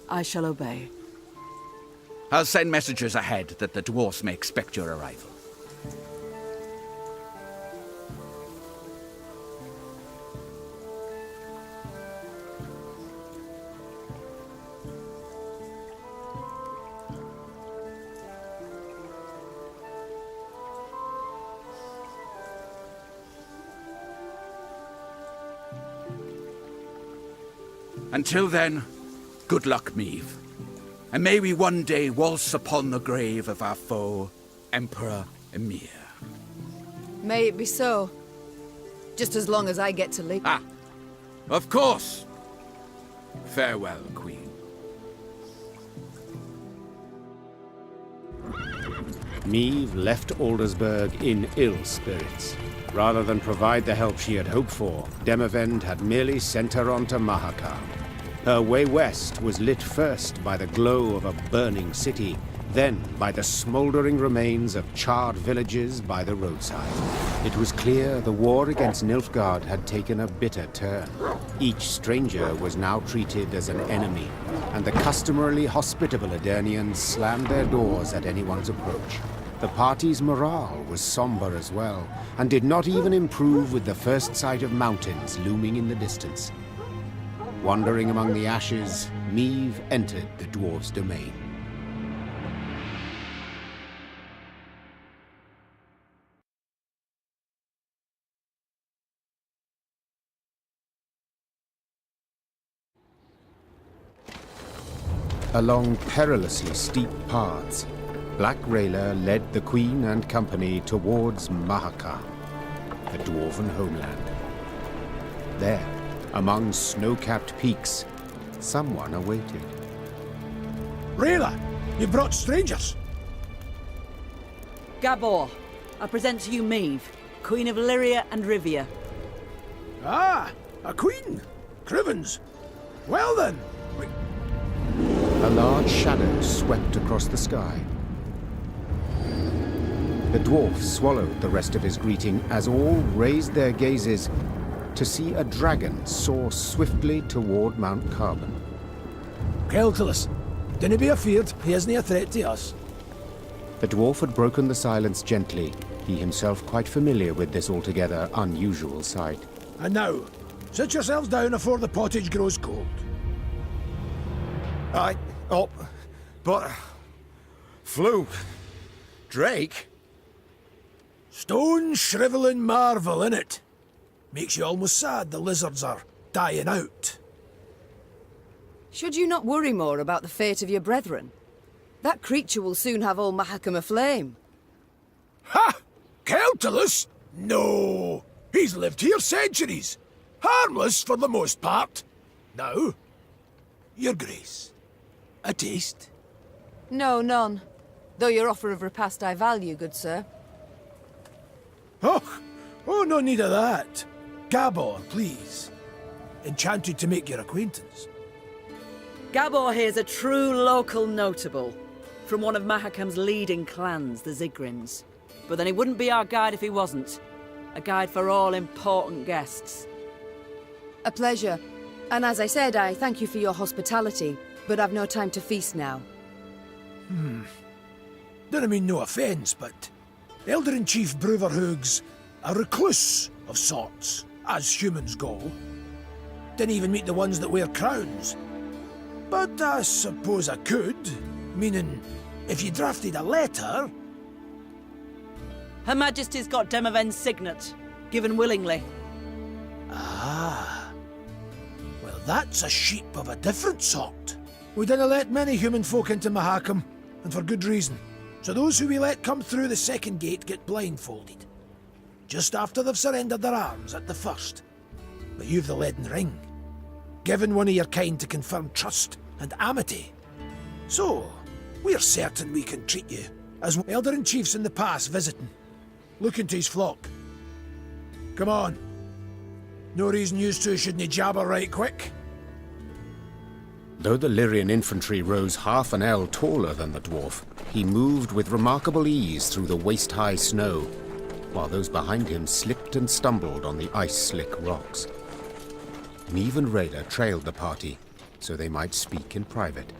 I shall obey. I'll send messengers ahead that the dwarfs may expect your arrival. Until then, good luck, Meave. And may we one day waltz upon the grave of our foe, Emperor Emir. May it be so. Just as long as I get to live. Ah, of course. Farewell, Queen. Meave left Aldersburg in ill spirits. Rather than provide the help she had hoped for, Demavend had merely sent her on to Mahakam. Her way west was lit first by the glow of a burning city, then by the smouldering remains of charred villages by the roadside. It was clear the war against Nilfgaard had taken a bitter turn. Each stranger was now treated as an enemy, and the customarily hospitable Adernians slammed their doors at anyone's approach. The party's morale was somber as well, and did not even improve with the first sight of mountains looming in the distance. Wandering among the ashes, Meave entered the dwarves' domain. Along perilously steep paths, Black Rayla led the Queen and company towards Mahakam, the dwarven homeland. There, among snow-capped peaks, someone awaited. Rayla, you brought strangers. Gabor, I present to you Meave, Queen of Lyria and Rivia. Ah, a queen. Crivens. Well then. A large shadow swept across the sky. The dwarf swallowed the rest of his greeting as all raised their gazes to see a dragon soar swiftly toward Mount Carbon. Keltilis, dinna be afeard, he isn't a threat to us. The dwarf had broken the silence gently, he himself quite familiar with this altogether unusual sight. And now, sit yourselves down afore the pottage grows cold. But... Flew... Drake? Stone shrivelling marvel, innit? Makes you almost sad the lizards are dying out. Should you not worry more about the fate of your brethren? That creature will soon have all Mahakam aflame. Ha! Keltilis? No! He's lived here centuries. Harmless for the most part. Now, your grace. A taste? No, none. Though your offer of repast I value, good sir. Oh, no need of that. Gabor, please. Enchanted to make your acquaintance. Gabor here's a true local notable, from one of Mahakam's leading clans, the Zigrins. But then he wouldn't be our guide if he wasn't. A guide for all important guests. A pleasure. And as I said, I thank you for your hospitality, but I've no time to feast now. Don't mean no offence, but Elder-in-Chief Bruverhoog's a recluse of sorts, as humans go. Didn't even meet the ones that wear crowns. But I suppose I could, meaning if you drafted a letter... Her Majesty's got Demavend's signet, given willingly. Ah. Well, that's a sheep of a different sort. We didn't let many human folk into Mahakam, and for good reason. So those who we let come through the second gate get blindfolded. Just after they've surrendered their arms at the first. But you've the leaden ring. Given one of your kind to confirm trust and amity. So, we're certain we can treat you as Elder-in-Chiefs in the past visiting. Looking to his flock. Come on. No reason you two shouldn't jabber right quick. Though the Lyrian infantry rose half an ell taller than the dwarf, he moved with remarkable ease through the waist-high snow, while those behind him slipped and stumbled on the ice-slick rocks. Meave and Rayla trailed the party, so they might speak in private.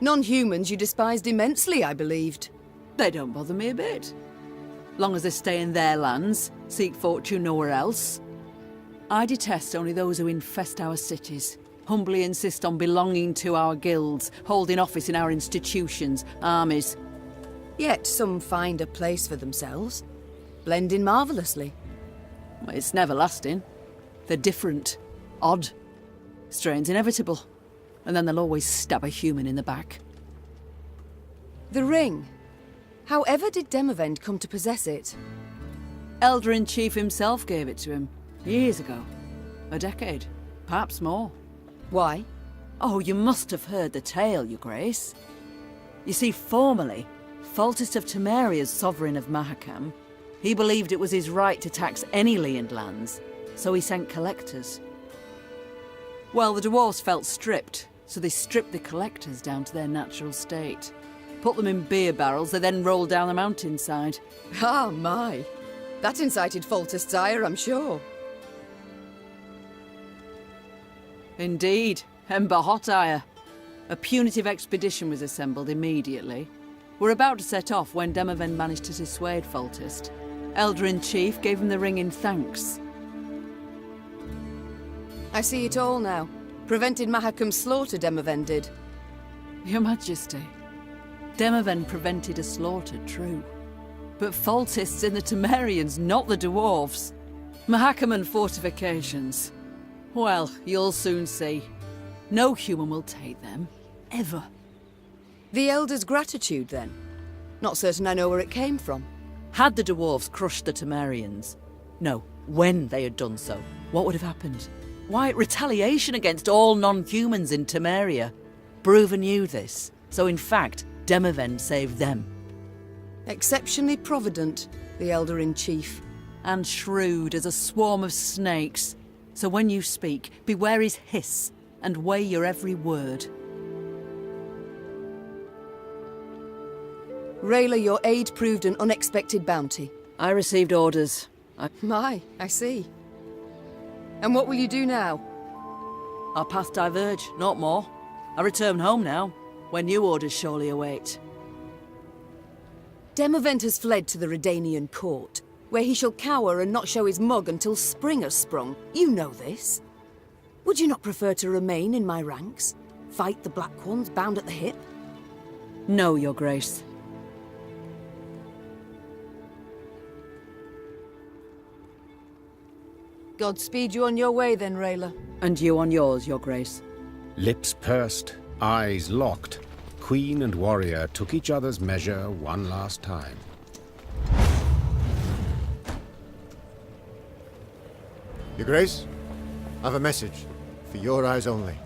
Non-humans you despised immensely, I believed. They don't bother me a bit. Long as they stay in their lands, seek fortune nowhere else. I detest only those who infest our cities, humbly insist on belonging to our guilds, holding office in our institutions, armies. Yet some find a place for themselves, blend in marvellously. It's never lasting. They're different, odd. Strain's inevitable. And then they'll always stab a human in the back. The ring. However did Demavend come to possess it? Elder-in-Chief himself gave it to him, years ago. A decade, perhaps more. Why? Oh, you must have heard the tale, Your Grace. You see, formerly, Foltest of Temeria's sovereign of Mahakam, he believed it was his right to tax any Leand lands, so he sent collectors. Well, the dwarves felt stripped, so they stripped the collectors down to their natural state. Put them in beer barrels, they then rolled down the mountainside. Ah, my. That incited Foltest's ire, I'm sure. Indeed, Ember Hot Ire. A punitive expedition was assembled immediately. We're about to set off when Demavend managed to dissuade Foltest. Elder-in-Chief gave him the ring in thanks. I see it all now. Prevented Mahakam's slaughter, Demavend did. Your Majesty, Demavend prevented a slaughter, true. But Foltest's in the Temerians, not the dwarves. Mahakam and fortifications. Well, you'll soon see. No human will take them, ever. The Elder's gratitude, then? Not certain I know where it came from. Had the dwarves crushed the Temerians? No, when they had done so, what would have happened? Why, retaliation against all non-humans in Temeria. Bruver knew this, so in fact, Demavend saved them. Exceptionally provident, the Elder-in-Chief. And shrewd as a swarm of snakes. So when you speak, beware his hiss, and weigh your every word. Rayla, your aid proved an unexpected bounty. I received orders. My, I see. And what will you do now? Our paths diverge, not more. I return home now, where new orders surely await. Demavend has fled to the Redanian court, where he shall cower and not show his mug until spring has sprung. You know this. Would you not prefer to remain in my ranks? Fight the Black Ones bound at the hip? No, Your Grace. God speed you on your way then, Rayla. And you on yours, Your Grace. Lips pursed, eyes locked, Queen and warrior took each other's measure one last time. Your Grace, I have a message for your eyes only.